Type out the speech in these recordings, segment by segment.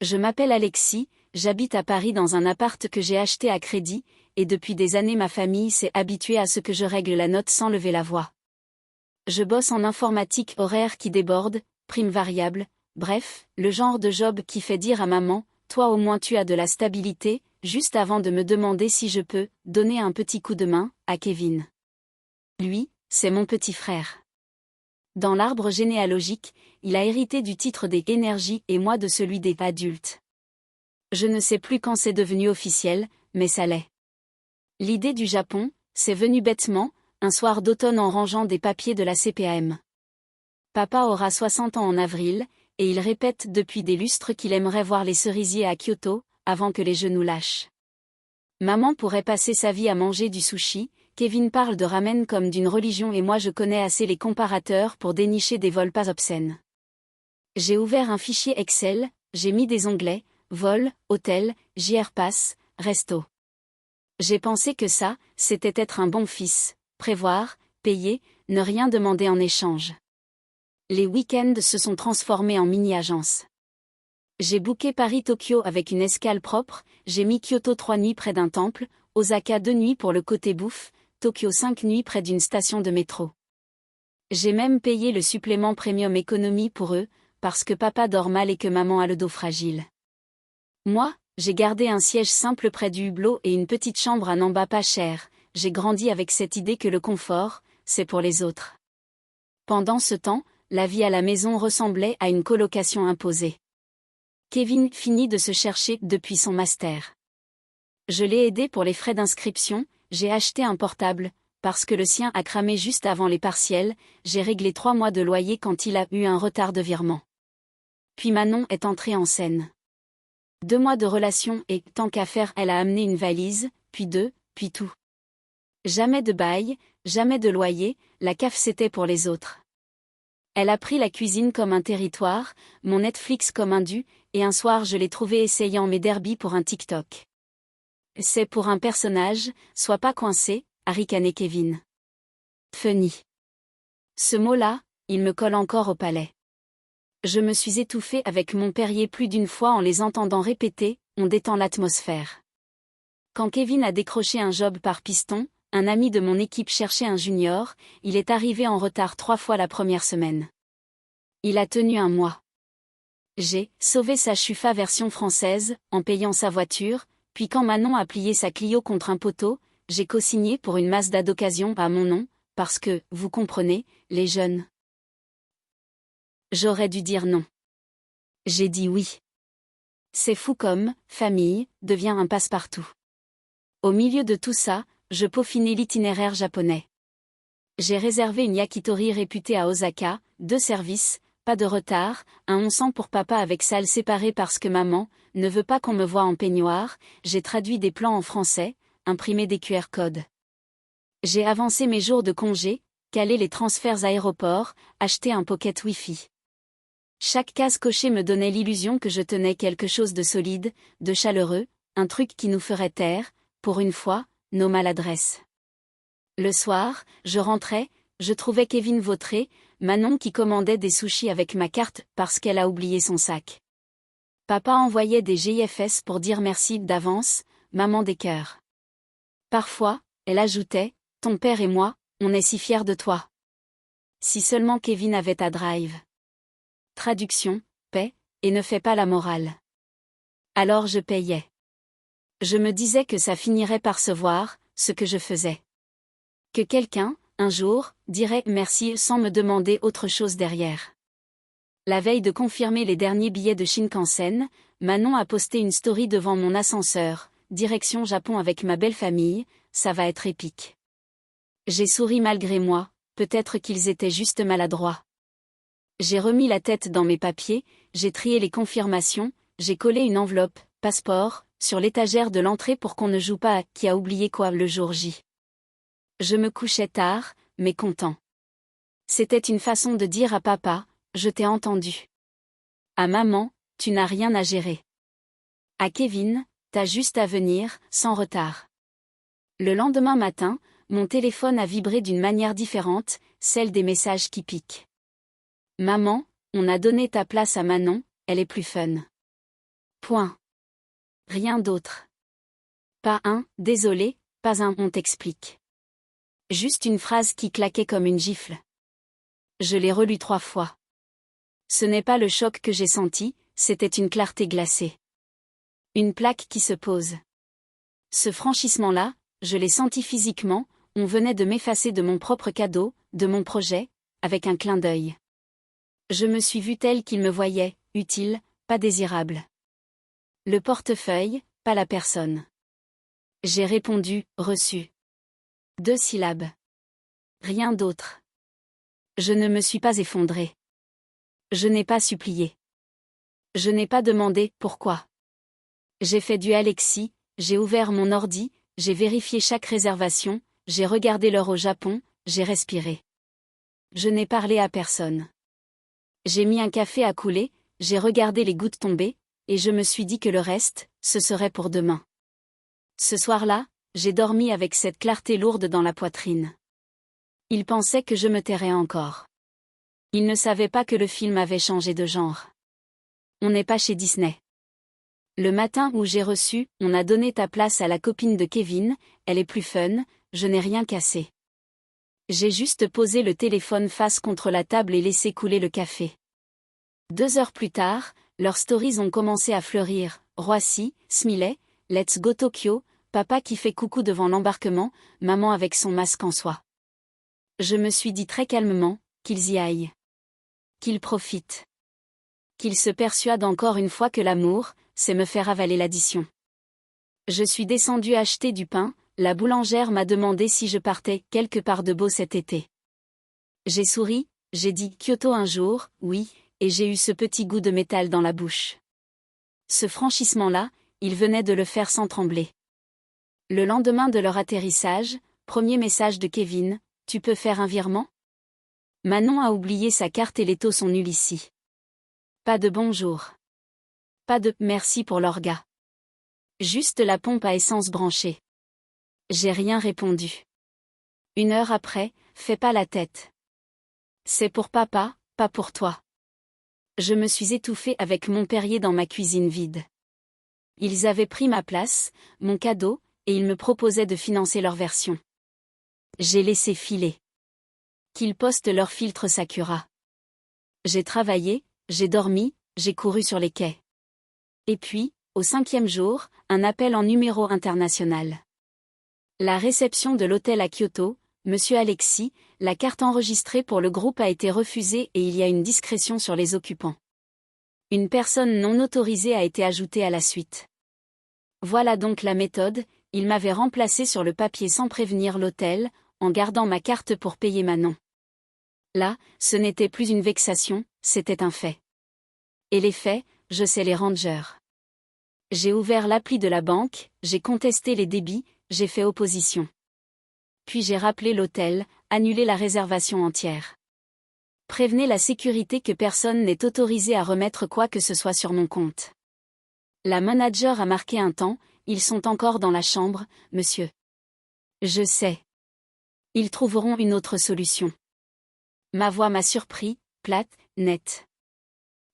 Je m'appelle Alexis, j'habite à Paris dans un appart que j'ai acheté à crédit, et depuis des années ma famille s'est habituée à ce que je règle la note sans lever la voix. Je bosse en informatique, horaire qui déborde, prime variable, bref, le genre de job qui fait dire à maman, toi au moins tu as de la stabilité, juste avant de me demander si je peux donner un petit coup de main à Kevin. Lui, c'est mon petit frère. Dans l'arbre généalogique, il a hérité du titre des énergies et moi de celui des adultes. Je ne sais plus quand c'est devenu officiel, mais ça l'est. L'idée du Japon, c'est venu bêtement, un soir d'automne en rangeant des papiers de la CPAM. Papa aura 60 ans en avril, et il répète depuis des lustres qu'il aimerait voir les cerisiers à Kyoto, avant que les genoux lâchent. Maman pourrait passer sa vie à manger du sushi, Kevin parle de ramen comme d'une religion et moi je connais assez les comparateurs pour dénicher des vols pas obscènes. J'ai ouvert un fichier Excel, j'ai mis des onglets, vol, hôtel, JR Pass, resto. J'ai pensé que ça, c'était être un bon fils, prévoir, payer, ne rien demander en échange. Les week-ends se sont transformés en mini-agences. J'ai booké Paris-Tokyo avec une escale propre, j'ai mis Kyoto 3 nuits près d'un temple, Osaka 2 nuits pour le côté bouffe, Tokyo 5 nuits près d'une station de métro. J'ai même payé le supplément premium économie pour eux, parce que papa dort mal et que maman a le dos fragile. Moi, j'ai gardé un siège simple près du hublot et une petite chambre à n'en bas pas cher, j'ai grandi avec cette idée que le confort, c'est pour les autres. Pendant ce temps, la vie à la maison ressemblait à une colocation imposée. Kevin finit de se chercher depuis son master. Je l'ai aidé pour les frais d'inscription, j'ai acheté un portable, parce que le sien a cramé juste avant les partiels, j'ai réglé 3 mois de loyer quand il a eu un retard de virement. Puis Manon est entrée en scène. 2 mois de relation et, tant qu'à faire, elle a amené une valise, puis 2, puis tout. Jamais de bail, jamais de loyer, la CAF c'était pour les autres. Elle a pris la cuisine comme un territoire, mon Netflix comme un dû, et un soir je l'ai trouvée essayant mes derbies pour un TikTok. C'est pour un personnage, sois pas coincé, a ricané Kevin. Funny. Ce mot-là, il me colle encore au palais. Je me suis étouffée avec mon Perrier plus d'une fois en les entendant répéter, on détend l'atmosphère. Quand Kevin a décroché un job par piston, un ami de mon équipe cherchait un junior, il est arrivé en retard 3 fois la première semaine. Il a tenu un mois. J'ai sauvé sa Chufa version française, en payant sa voiture, puis quand Manon a plié sa Clio contre un poteau, j'ai co-signé pour une Mazda d'occasion à mon nom, parce que, vous comprenez, les jeunes. J'aurais dû dire non. J'ai dit oui. C'est fou comme, famille, devient un passe-partout. Au milieu de tout ça, je peaufinais l'itinéraire japonais. J'ai réservé une yakitori réputée à Osaka, 2 services, pas de retard, un onsen pour papa avec salle séparée parce que maman ne veut pas qu'on me voie en peignoir, j'ai traduit des plans en français, imprimé des QR codes. J'ai avancé mes jours de congé, calé les transferts aéroports, acheté un pocket Wi-Fi. Chaque case cochée me donnait l'illusion que je tenais quelque chose de solide, de chaleureux, un truc qui nous ferait taire, pour une fois, nos maladresses. Le soir, je rentrais, je trouvais Kevin vautré, Manon qui commandait des sushis avec ma carte parce qu'elle a oublié son sac. Papa envoyait des GIFS pour dire merci d'avance, maman des cœurs. Parfois, elle ajoutait, ton père et moi, on est si fiers de toi. Si seulement Kevin avait ta drive. Traduction, paie, et ne fais pas la morale. Alors je payais. Je me disais que ça finirait par se voir, ce que je faisais. Que quelqu'un, un jour, dirait merci sans me demander autre chose derrière. La veille de confirmer les derniers billets de Shinkansen, Manon a posté une story devant mon ascenseur, direction Japon avec ma belle famille, ça va être épique. J'ai souri malgré moi, peut-être qu'ils étaient juste maladroits. J'ai remis la tête dans mes papiers, j'ai trié les confirmations, j'ai collé une enveloppe, passeport, sur l'étagère de l'entrée pour qu'on ne joue pas à qui a oublié quoi le jour J. Je me couchais tard, mais content. C'était une façon de dire à papa, je t'ai entendu. À maman, tu n'as rien à gérer. À Kevin, t'as juste à venir, sans retard. Le lendemain matin, mon téléphone a vibré d'une manière différente, celle des messages qui piquent. Maman, on a donné ta place à Manon, elle est plus fun. Point. Rien d'autre. Pas un « désolé », pas un « on t'explique ». Juste une phrase qui claquait comme une gifle. Je l'ai relue 3 fois. Ce n'est pas le choc que j'ai senti, c'était une clarté glacée. Une plaque qui se pose. Ce franchissement-là, je l'ai senti physiquement, on venait de m'effacer de mon propre cadeau, de mon projet, avec un clin d'œil. Je me suis vue telle qu'il me voyait, utile, pas désirable. Le portefeuille, pas la personne. J'ai répondu, reçu. 2 syllabes. Rien d'autre. Je ne me suis pas effondrée. Je n'ai pas supplié. Je n'ai pas demandé pourquoi. J'ai fait du Alexis, j'ai ouvert mon ordi, j'ai vérifié chaque réservation, j'ai regardé l'heure au Japon, j'ai respiré. Je n'ai parlé à personne. J'ai mis un café à couler, j'ai regardé les gouttes tomber, et je me suis dit que le reste, ce serait pour demain. Ce soir-là, j'ai dormi avec cette clarté lourde dans la poitrine. Il pensait que je me tairais encore. Il ne savait pas que le film avait changé de genre. On n'est pas chez Disney. Le matin où j'ai reçu, on a donné ta place à la copine de Kevin, elle est plus fun, je n'ai rien cassé. J'ai juste posé le téléphone face contre la table et laissé couler le café. 2 heures plus tard, leurs stories ont commencé à fleurir, Roissy, Smiley, Let's Go Tokyo, papa qui fait coucou devant l'embarquement, maman avec son masque en soie. Je me suis dit très calmement, qu'ils y aillent. Qu'ils profitent. Qu'ils se persuadent encore une fois que l'amour, c'est me faire avaler l'addition. Je suis descendue acheter du pain, la boulangère m'a demandé si je partais quelque part de beau cet été. J'ai souri, j'ai dit Kyoto un jour, oui, et j'ai eu ce petit goût de métal dans la bouche. Ce franchissement-là, il venait de le faire sans trembler. Le lendemain de leur atterrissage, premier message de Kevin, tu peux faire un virement ? Manon a oublié sa carte et les taux sont nuls ici. Pas de bonjour. Pas de merci pour l'orga. Juste la pompe à essence branchée. J'ai rien répondu. 1 heure après, fais pas la tête. C'est pour papa, pas pour toi. Je me suis étouffée avec mon Perrier dans ma cuisine vide. Ils avaient pris ma place, mon cadeau, et ils me proposaient de financer leur version. J'ai laissé filer. Qu'ils postent leur filtre Sakura. J'ai travaillé, j'ai dormi, j'ai couru sur les quais. Et puis, au 5e jour, un appel en numéro international. La réception de l'hôtel à Kyoto, Monsieur Alexis, la carte enregistrée pour le groupe a été refusée et il y a une discrétion sur les occupants. Une personne non autorisée a été ajoutée à la suite. Voilà donc la méthode, il m'avait remplacé sur le papier sans prévenir l'hôtel, en gardant ma carte pour payer Manon. Là, ce n'était plus une vexation, c'était un fait. Et les faits, je sais les rangers. J'ai ouvert l'appli de la banque, j'ai contesté les débits, j'ai fait opposition. Puis j'ai rappelé l'hôtel, annulé la réservation entière. Prévenez la sécurité que personne n'est autorisé à remettre quoi que ce soit sur mon compte. La manager a marqué un temps, ils sont encore dans la chambre, monsieur. Je sais. Ils trouveront une autre solution. Ma voix m'a surpris, plate, nette.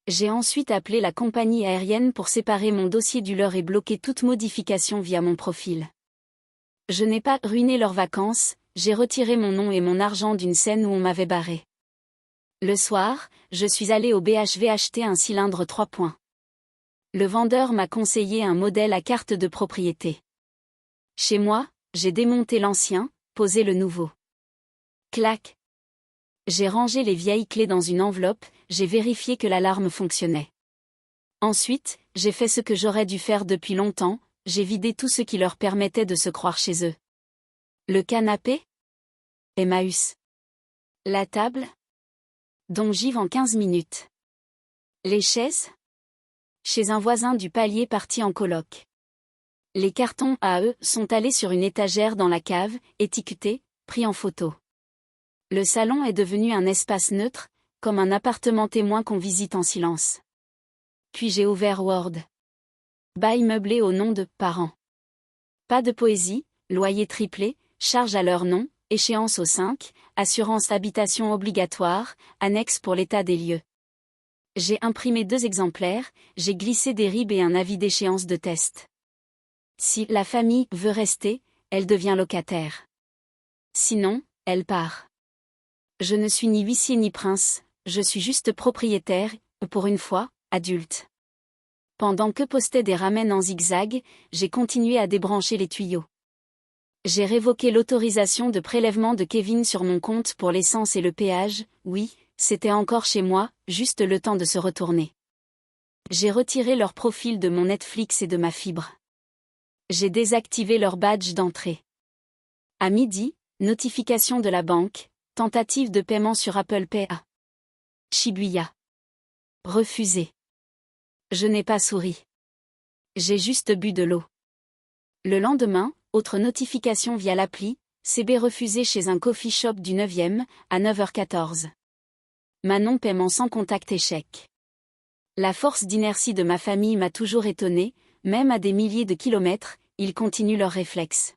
J'ai ensuite appelé la compagnie aérienne pour séparer mon dossier du leur et bloquer toute modification via mon profil. Je n'ai pas ruiné leurs vacances, j'ai retiré mon nom et mon argent d'une scène où on m'avait barré. Le soir, je suis allé au BHV acheter un cylindre 3 points. Le vendeur m'a conseillé un modèle à carte de propriété. Chez moi, j'ai démonté l'ancien, posé le nouveau. Clac. J'ai rangé les vieilles clés dans une enveloppe, j'ai vérifié que l'alarme fonctionnait. Ensuite, j'ai fait ce que j'aurais dû faire depuis longtemps, j'ai vidé tout ce qui leur permettait de se croire chez eux. Le canapé ? Emmaüs. La table ? Dongive en 15 minutes. Les chaises ? Chez un voisin du palier parti en coloc. Les cartons à eux sont allés sur une étagère dans la cave, étiquetés, pris en photo. Le salon est devenu un espace neutre, comme un appartement témoin qu'on visite en silence. Puis j'ai ouvert Word. Bail meublé au nom de parents. Pas de poésie, loyer triplé, charge à leur nom, échéance au 5, assurance habitation obligatoire, annexe pour l'état des lieux. J'ai imprimé 2 exemplaires, j'ai glissé des RIB et un avis d'échéance de test. Si la famille veut rester, elle devient locataire. Sinon, elle part. Je ne suis ni huissier ni prince, je suis juste propriétaire, pour une fois, adulte. Pendant que postaient des ramènes en zigzag, j'ai continué à débrancher les tuyaux. J'ai révoqué l'autorisation de prélèvement de Kevin sur mon compte pour l'essence et le péage, oui, c'était encore chez moi, juste le temps de se retourner. J'ai retiré leur profil de mon Netflix et de ma fibre. J'ai désactivé leur badge d'entrée. À midi, notification de la banque, tentative de paiement sur Apple Pay à Shibuya. Refusé. Je n'ai pas souri. J'ai juste bu de l'eau. Le lendemain, autre notification via l'appli, CB refusé chez un coffee shop du 9e, à 9h14. Manon paiement sans contact échec. La force d'inertie de ma famille m'a toujours étonné, même à des milliers de kilomètres, ils continuent leurs réflexes.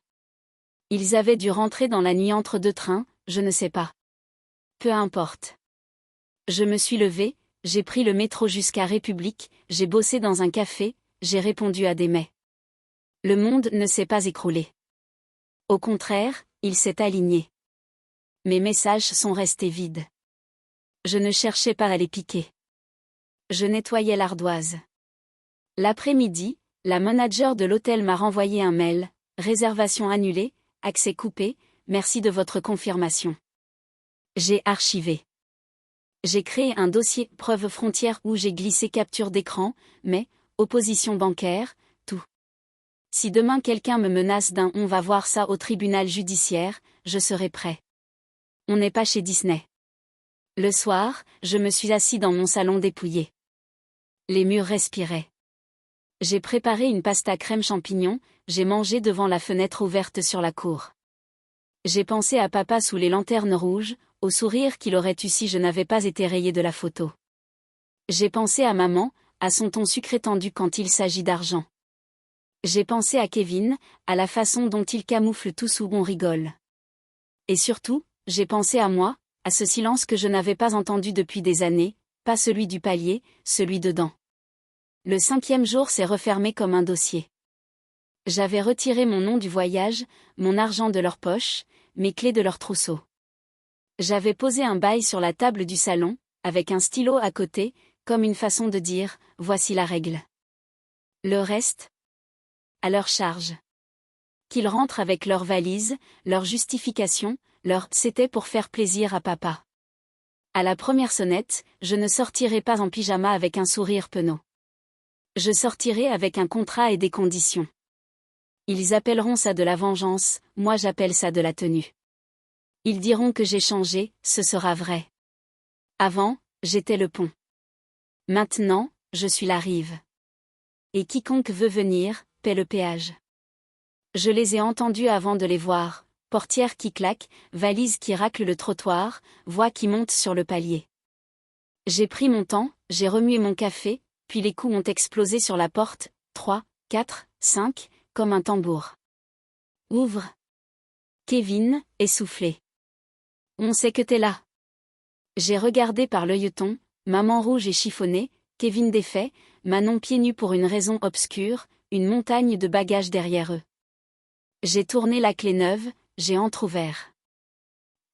Ils avaient dû rentrer dans la nuit entre 2 trains, je ne sais pas. Peu importe. Je me suis levée, j'ai pris le métro jusqu'à République, j'ai bossé dans un café, j'ai répondu à des mails. Le monde ne s'est pas écroulé. Au contraire, il s'est aligné. Mes messages sont restés vides. Je ne cherchais pas à les piquer. Je nettoyais l'ardoise. L'après-midi, la manager de l'hôtel m'a renvoyé un mail, réservation annulée, accès coupé, merci de votre confirmation. J'ai archivé. J'ai créé un dossier preuve frontière où j'ai glissé capture d'écran, mais, opposition bancaire, tout. Si demain quelqu'un me menace d'un on va voir ça au tribunal judiciaire, je serai prêt. On n'est pas chez Disney. Le soir, je me suis assis dans mon salon dépouillé. Les murs respiraient. J'ai préparé une pasta crème champignon, j'ai mangé devant la fenêtre ouverte sur la cour. J'ai pensé à papa sous les lanternes rouges, au sourire qu'il aurait eu si je n'avais pas été rayé de la photo. J'ai pensé à maman, à son ton sucré tendu quand il s'agit d'argent. J'ai pensé à Kevin, à la façon dont il camoufle tout sous on rigole. Et surtout, j'ai pensé à moi, à ce silence que je n'avais pas entendu depuis des années, pas celui du palier, celui dedans. Le 5e jour s'est refermé comme un dossier. J'avais retiré mon nom du voyage, mon argent de leur poche, mes clés de leur trousseau. J'avais posé un bail sur la table du salon, avec un stylo à côté, comme une façon de dire, voici la règle. Le reste, à leur charge. Qu'ils rentrent avec leurs valises, leurs justifications, c'était pour faire plaisir à papa. À la première sonnette, je ne sortirai pas en pyjama avec un sourire penaud. Je sortirai avec un contrat et des conditions. Ils appelleront ça de la vengeance, moi j'appelle ça de la tenue. Ils diront que j'ai changé, ce sera vrai. Avant, j'étais le pont. Maintenant, je suis la rive. Et quiconque veut venir, paie le péage. Je les ai entendus avant de les voir, portière qui claque, valise qui racle le trottoir, voix qui monte sur le palier. J'ai pris mon temps, j'ai remué mon café, puis les coups ont explosé sur la porte, 3, 4, 5, comme un tambour. Ouvre. Kevin, essoufflé. On sait que t'es là. J'ai regardé par l'œilleton, maman rouge et chiffonnée, Kevin défait, Manon pieds nus pour une raison obscure, une montagne de bagages derrière eux. J'ai tourné la clé neuve, j'ai entrouvert.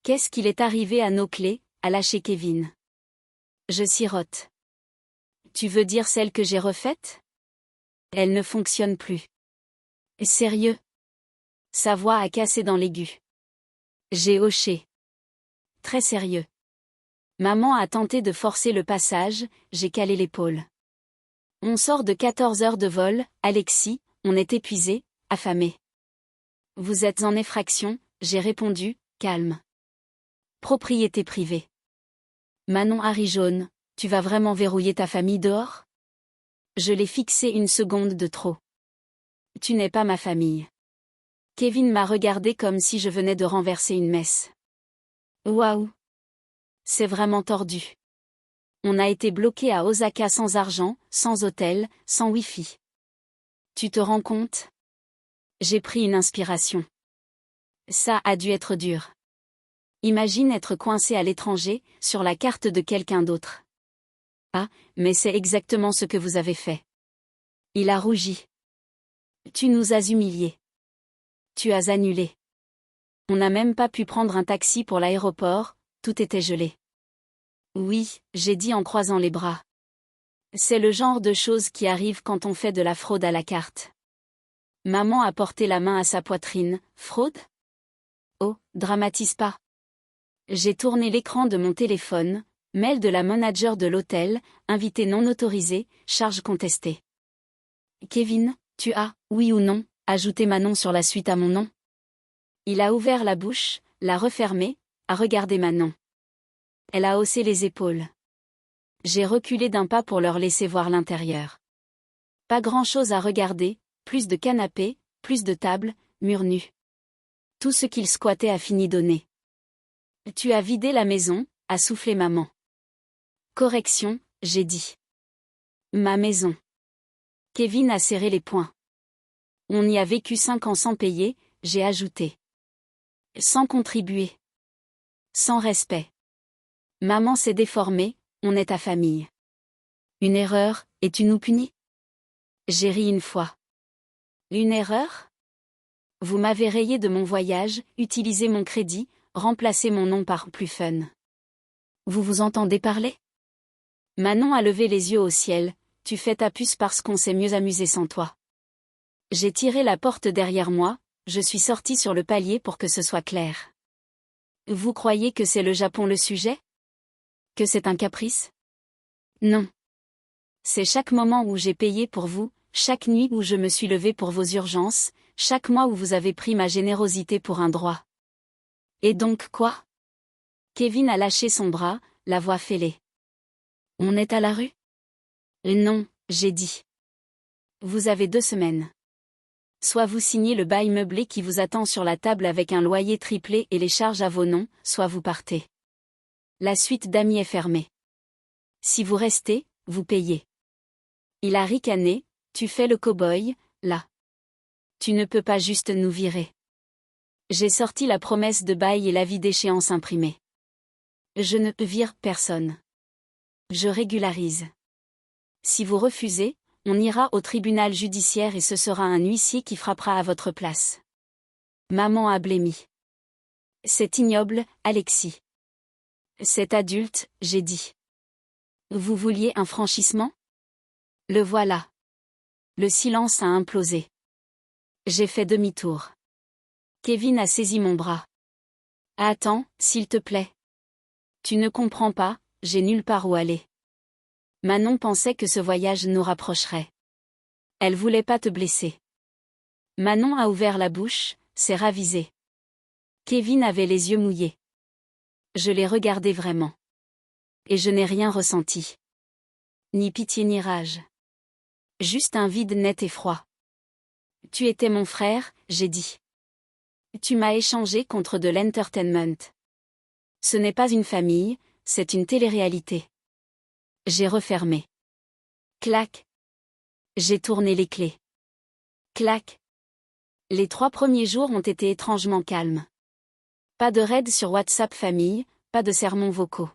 Qu'est-ce qu'il est arrivé à nos clés, a lâché Kevin. Je sirote. Tu veux dire celle que j'ai refaite? Elle ne fonctionne plus. Sérieux? Sa voix a cassé dans l'aigu. J'ai hoché. Très sérieux. Maman a tenté de forcer le passage, j'ai calé l'épaule. On sort de 14 heures de vol, Alexis, on est épuisé, affamé. Vous êtes en effraction, j'ai répondu, calme. Propriété privée. Manon Harry jaune, tu vas vraiment verrouiller ta famille dehors? Je l'ai fixé une seconde de trop. Tu n'es pas ma famille. Kevin m'a regardé comme si je venais de renverser une messe. Waouh! C'est vraiment tordu. On a été bloqué à Osaka sans argent, sans hôtel, sans Wi-Fi. Tu te rends compte? J'ai pris une inspiration. Ça a dû être dur. Imagine être coincé à l'étranger, sur la carte de quelqu'un d'autre. Ah, mais c'est exactement ce que vous avez fait. Il a rougi. Tu nous as humiliés. Tu as annulé. On n'a même pas pu prendre un taxi pour l'aéroport, tout était gelé. Oui, j'ai dit en croisant les bras. C'est le genre de choses qui arrivent quand on fait de la fraude à la carte. Maman a porté la main à sa poitrine. Fraude? Oh, dramatise pas. J'ai tourné l'écran de mon téléphone, mail de la manager de l'hôtel, invité non autorisé, charge contestée. Kevin, tu as, oui ou non, ajouté Manon sur la suite à mon nom? Il a ouvert la bouche, l'a refermée, a regardé Manon. Elle a haussé les épaules. J'ai reculé d'un pas pour leur laisser voir l'intérieur. Pas grand-chose à regarder, plus de canapés, plus de tables, murs nus. Tout ce qu'ils squattaient a fini donné. Tu as vidé la maison, a soufflé maman. Correction, j'ai dit. Ma maison. Kevin a serré les poings. On y a vécu 5 ans sans payer, j'ai ajouté. Sans contribuer. Sans respect. Maman s'est déformée, on est ta famille. Une erreur, et tu nous punis? J'ai ri une fois. Une erreur? Vous m'avez rayé de mon voyage, utilisé mon crédit, remplacé mon nom par plus fun. Vous vous entendez parler? Manon a levé les yeux au ciel, tu fais ta puce parce qu'on s'est mieux amusé sans toi. J'ai tiré la porte derrière moi, je suis sortie sur le palier pour que ce soit clair. Vous croyez que c'est le Japon le sujet? Que c'est un caprice? Non. C'est chaque moment où j'ai payé pour vous, chaque nuit où je me suis levée pour vos urgences, chaque mois où vous avez pris ma générosité pour un droit. Et donc quoi? Kevin a lâché son bras, la voix fêlée. On est à la rue? Non, j'ai dit. Vous avez 2 semaines. Soit vous signez le bail meublé qui vous attend sur la table avec un loyer triplé et les charges à vos noms, soit vous partez. La suite d'amis est fermée. Si vous restez, vous payez. Il a ricané, tu fais le cow-boy, là. Tu ne peux pas juste nous virer. J'ai sorti la promesse de bail et l'avis d'échéance imprimé. Je ne vire personne. Je régularise. Si vous refusez, on ira au tribunal judiciaire et ce sera un huissier qui frappera à votre place. Maman a blêmi. C'est ignoble, Alexis. C'est adulte, j'ai dit. Vous vouliez un franchissement? Le voilà. Le silence a implosé. J'ai fait demi-tour. Kevin a saisi mon bras. Attends, s'il te plaît. Tu ne comprends pas, j'ai nulle part où aller. Manon pensait que ce voyage nous rapprocherait. Elle voulait pas te blesser. Manon a ouvert la bouche, s'est ravisée. Kevin avait les yeux mouillés. Je l'ai regardé vraiment. Et je n'ai rien ressenti. Ni pitié ni rage. Juste un vide net et froid. Tu étais mon frère, j'ai dit. Tu m'as échangé contre de l'entertainment. Ce n'est pas une famille, c'est une télé-réalité. J'ai refermé. Clac. J'ai tourné les clés. Clac. Les 3 premiers jours ont été étrangement calmes. Pas de raid sur WhatsApp famille, pas de sermons vocaux.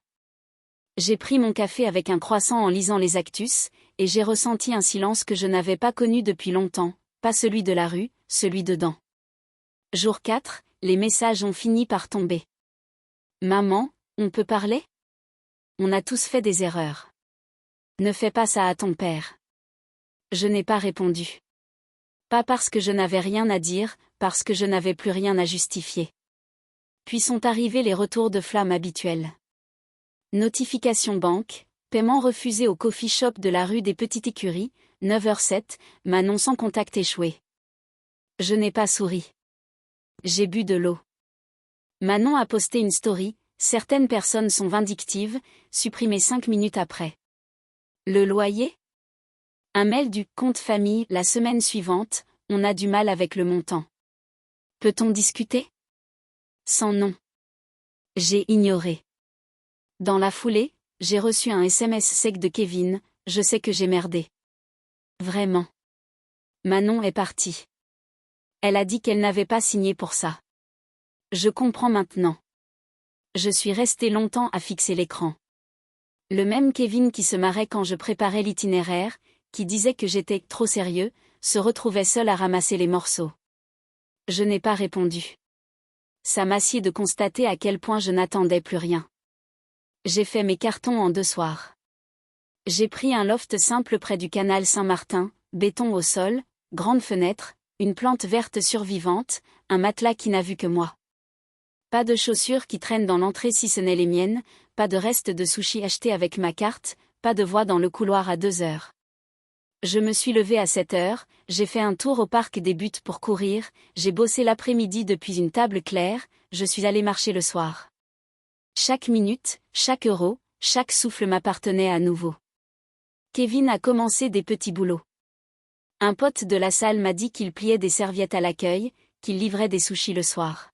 J'ai pris mon café avec un croissant en lisant les actus, et j'ai ressenti un silence que je n'avais pas connu depuis longtemps, pas celui de la rue, celui dedans. Jour 4, les messages ont fini par tomber. Maman, on peut parler? On a tous fait des erreurs. Ne fais pas ça à ton père. Je n'ai pas répondu. Pas parce que je n'avais rien à dire, parce que je n'avais plus rien à justifier. Puis sont arrivés les retours de flamme habituels. Notification banque, paiement refusé au coffee shop de la rue des Petites Écuries, 9h07, Manon sans contact échoué. Je n'ai pas souri. J'ai bu de l'eau. Manon a posté une story, certaines personnes sont vindictives, supprimée 5 minutes après. Le loyer? Un mail du compte famille la semaine suivante, on a du mal avec le montant. Peut-on discuter? Sans nom. J'ai ignoré. Dans la foulée, j'ai reçu un SMS sec de Kevin, je sais que j'ai merdé. Vraiment. Manon est partie. Elle a dit qu'elle n'avait pas signé pour ça. Je comprends maintenant. Je suis restée longtemps à fixer l'écran. Le même Kevin qui se marrait quand je préparais l'itinéraire, qui disait que j'étais trop sérieux, se retrouvait seul à ramasser les morceaux. Je n'ai pas répondu. Ça m'assied de constater à quel point je n'attendais plus rien. J'ai fait mes cartons en 2 soirs. J'ai pris un loft simple près du canal Saint-Martin, béton au sol, grande fenêtre, une plante verte survivante, un matelas qui n'a vu que moi. Pas de chaussures qui traînent dans l'entrée si ce n'est les miennes, pas de reste de sushi acheté avec ma carte, pas de voix dans le couloir à 2 heures. Je me suis levée à 7 heures, j'ai fait un tour au parc des Buttes pour courir, j'ai bossé l'après-midi depuis une table claire, je suis allée marcher le soir. Chaque minute, chaque euro, chaque souffle m'appartenait à nouveau. Kevin a commencé des petits boulots. Un pote de la salle m'a dit qu'il pliait des serviettes à l'accueil, qu'il livrait des sushis le soir.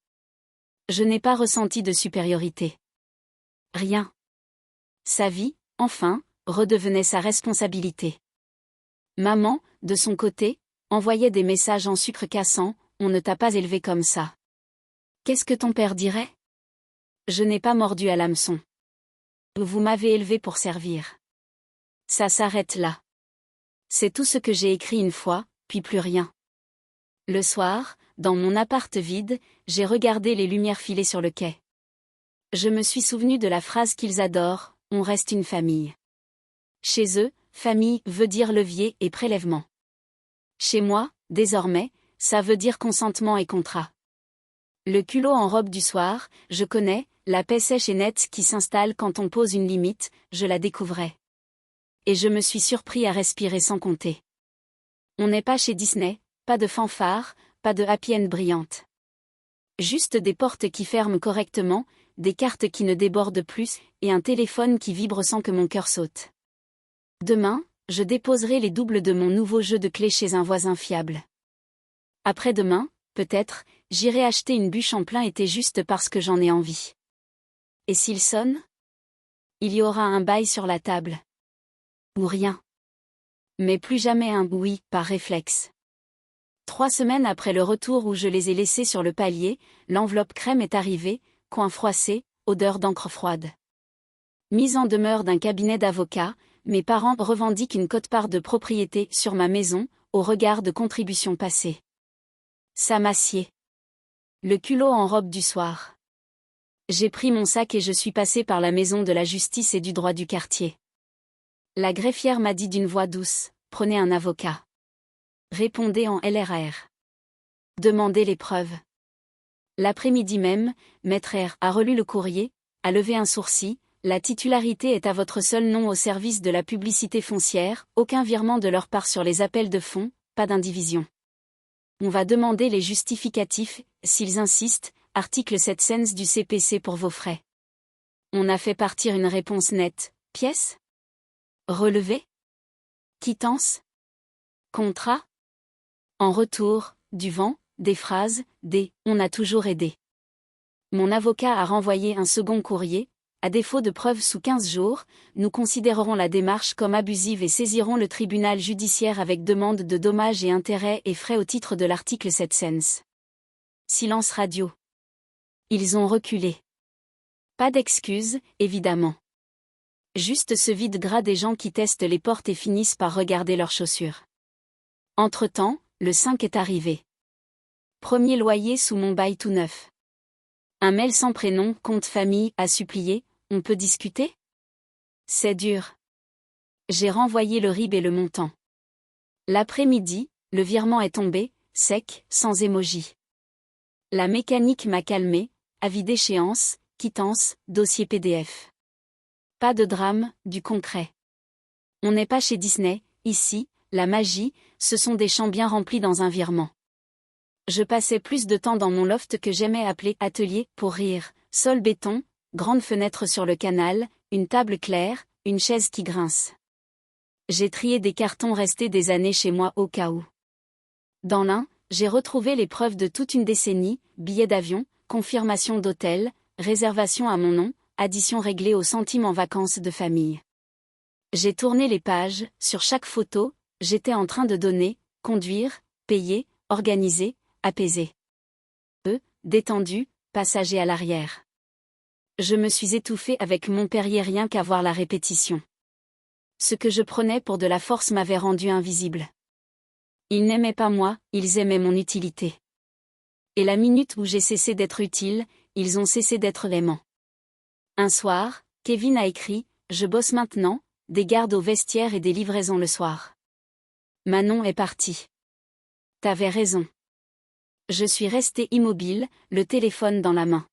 Je n'ai pas ressenti de supériorité. Rien. Sa vie, enfin, redevenait sa responsabilité. Maman, de son côté, envoyait des messages en sucre cassant, on ne t'a pas élevé comme ça. Qu'est-ce que ton père dirait? Je n'ai pas mordu à l'hameçon. Vous m'avez élevé pour servir. Ça s'arrête là. C'est tout ce que j'ai écrit une fois, puis plus rien. Le soir, dans mon appart vide, j'ai regardé les lumières filer sur le quai. Je me suis souvenu de la phrase qu'ils adorent, on reste une famille. Chez eux, famille veut dire levier et prélèvement. Chez moi, désormais, ça veut dire consentement et contrat. Le culot en robe du soir, je connais, la paix sèche et nette qui s'installe quand on pose une limite, je la découvrais. Et je me suis surpris à respirer sans compter. On n'est pas chez Disney, pas de fanfare, pas de happy end brillante. Juste des portes qui ferment correctement, des cartes qui ne débordent plus, et un téléphone qui vibre sans que mon cœur saute. Demain, je déposerai les doubles de mon nouveau jeu de clés chez un voisin fiable. Après-demain, peut-être, j'irai acheter une bûche en plein été juste parce que j'en ai envie. Et s'il sonne? Il y aura un bail sur la table. Ou rien. Mais plus jamais un oui, par réflexe. 3 semaines après le retour où je les ai laissés sur le palier, l'enveloppe crème est arrivée, coin froissé, odeur d'encre froide. Mise en demeure d'un cabinet d'avocats, mes parents revendiquent une quote-part de propriété sur ma maison, au regard de contributions passées. Ça m'assied. Le culot en robe du soir. J'ai pris mon sac et je suis passé par la maison de la justice et du droit du quartier. La greffière m'a dit d'une voix douce, prenez un avocat. Répondez en LRR. Demandez les preuves. L'après-midi même, Maître R a relu le courrier, a levé un sourcil, la titularité est à votre seul nom au service de la publicité foncière, aucun virement de leur part sur les appels de fonds, pas d'indivision. On va demander les justificatifs, s'ils insistent, article 7 sens du CPC pour vos frais. On a fait partir une réponse nette, pièce? Relevé? Quittance? Contrat? En retour, du vent, des phrases, des « on a toujours aidé ». Mon avocat a renvoyé un second courrier, à défaut de preuves sous 15 jours, nous considérerons la démarche comme abusive et saisirons le tribunal judiciaire avec demande de dommages et intérêts et frais au titre de l'article 7 sens. Silence radio. Ils ont reculé. Pas d'excuses, évidemment. Juste ce vide gras des gens qui testent les portes et finissent par regarder leurs chaussures. Entre-temps, le 5 est arrivé. Premier loyer sous mon bail tout neuf. Un mail sans prénom, compte famille, a supplié, on peut discuter? C'est dur. J'ai renvoyé le RIB et le montant. L'après-midi, le virement est tombé, sec, sans émoji. La mécanique m'a calmé, avis d'échéance, quittance, dossier PDF. Pas de drame, du concret. On n'est pas chez Disney, ici, la magie, ce sont des champs bien remplis dans un virement. Je passais plus de temps dans mon loft que j'aimais appeler atelier, pour rire, sol béton, grande fenêtre sur le canal, une table claire, une chaise qui grince. J'ai trié des cartons restés des années chez moi au cas où. Dans l'un, j'ai retrouvé les preuves de toute une décennie, billets d'avion, confirmation d'hôtel, réservation à mon nom, addition réglée au centime en vacances de famille. J'ai tourné les pages, sur chaque photo, j'étais en train de donner, conduire, payer, organiser, apaiser. Détendu, passager à l'arrière. Je me suis étouffée avec mon Perrier rien qu'à voir la répétition. Ce que je prenais pour de la force m'avait rendu invisible. Ils n'aimaient pas moi, ils aimaient mon utilité. Et la minute où j'ai cessé d'être utile, ils ont cessé d'être l'aimant. Un soir, Kevin a écrit « Je bosse maintenant, des gardes au vestiaire et des livraisons le soir. » Manon est partie. T'avais raison. Je suis restée immobile, le téléphone dans la main.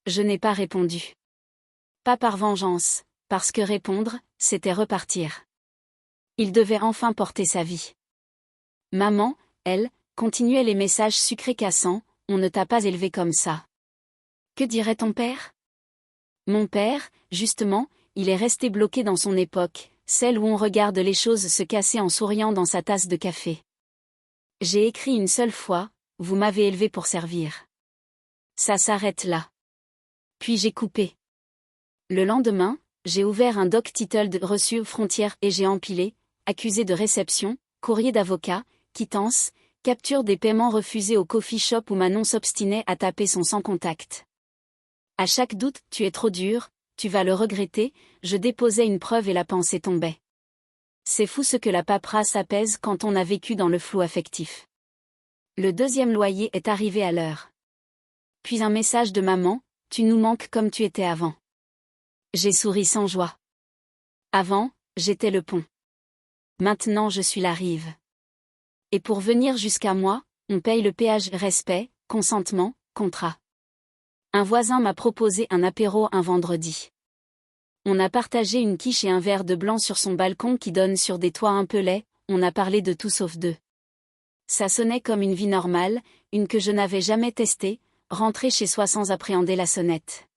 Je n'ai pas répondu. Pas par vengeance, parce que répondre, c'était repartir. Il devait enfin porter sa vie. Maman, elle, continuait les messages sucrés cassants, on ne t'a pas élevé comme ça. Que dirait ton père? Mon père, justement, il est resté bloqué dans son époque, celle où on regarde les choses se casser en souriant dans sa tasse de café. J'ai écrit une seule fois, vous m'avez élevé pour servir. Ça s'arrête là. Puis j'ai coupé. Le lendemain, j'ai ouvert un doc title de reçu frontière et j'ai empilé, accusé de réception, courrier d'avocat, quittance, capture des paiements refusés au coffee shop où Manon s'obstinait à taper son sans contact. À chaque doute, tu es trop dur, tu vas le regretter, je déposais une preuve et la pensée tombait. C'est fou ce que la paperasse apaise quand on a vécu dans le flou affectif. Le deuxième loyer est arrivé à l'heure. Puis un message de maman, tu nous manques comme tu étais avant. J'ai souri sans joie. Avant, j'étais le pont. Maintenant je suis la rive. Et pour venir jusqu'à moi, on paye le péage respect, consentement, contrat. Un voisin m'a proposé un apéro un vendredi. On a partagé une quiche et un verre de blanc sur son balcon qui donne sur des toits un peu laids, on a parlé de tout sauf d'eux. Ça sonnait comme une vie normale, une que je n'avais jamais testée, rentrer chez soi sans appréhender la sonnette.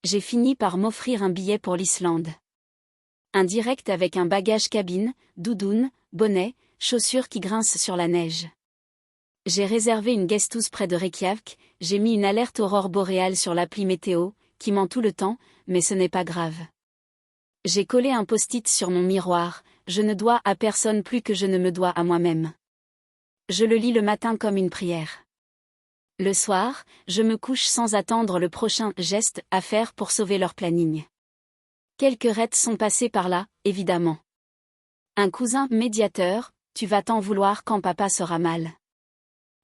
J'ai fini par m'offrir un billet pour l'Islande. Un direct avec un bagage cabine, doudoune, bonnet, chaussures qui grincent sur la neige. J'ai réservé une guest house près de Reykjavik, j'ai mis une alerte aurore boréale sur l'appli météo, qui ment tout le temps, mais ce n'est pas grave. J'ai collé un post-it sur mon miroir, je ne dois à personne plus que je ne me dois à moi-même. Je le lis le matin comme une prière. Le soir, je me couche sans attendre le prochain geste à faire pour sauver leur planning. Quelques raids sont passés par là, évidemment. Un cousin médiateur, tu vas t'en vouloir quand papa sera mal.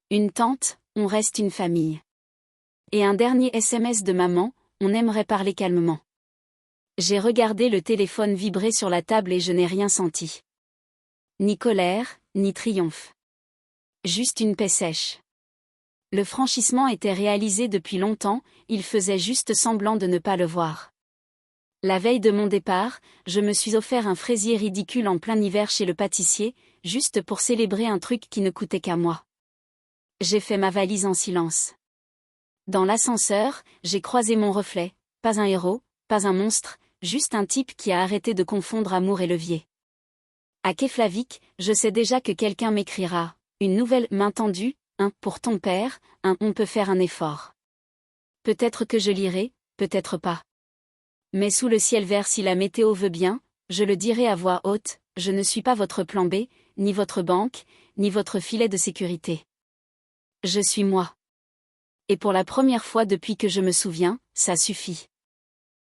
Une tante, on reste une famille. Et un dernier SMS de maman, on aimerait parler calmement. J'ai regardé le téléphone vibrer sur la table et je n'ai rien senti. Ni colère, ni triomphe. Juste une paix sèche. Le franchissement était réalisé depuis longtemps, il faisait juste semblant de ne pas le voir. La veille de mon départ, je me suis offert un fraisier ridicule en plein hiver chez le pâtissier, juste pour célébrer un truc qui ne coûtait qu'à moi. J'ai fait ma valise en silence. Dans l'ascenseur, j'ai croisé mon reflet, pas un héros, pas un monstre, juste un type qui a arrêté de confondre amour et levier. À Keflavik, je sais déjà que quelqu'un m'écrira, une nouvelle main tendue, un pour ton père, un on peut faire un effort. Peut-être que je lirai, peut-être pas. Mais sous le ciel vert si la météo veut bien, je le dirai à voix haute, je ne suis pas votre plan B, ni votre banque, ni votre filet de sécurité. Je suis moi. Et pour la première fois depuis que je me souviens, ça suffit.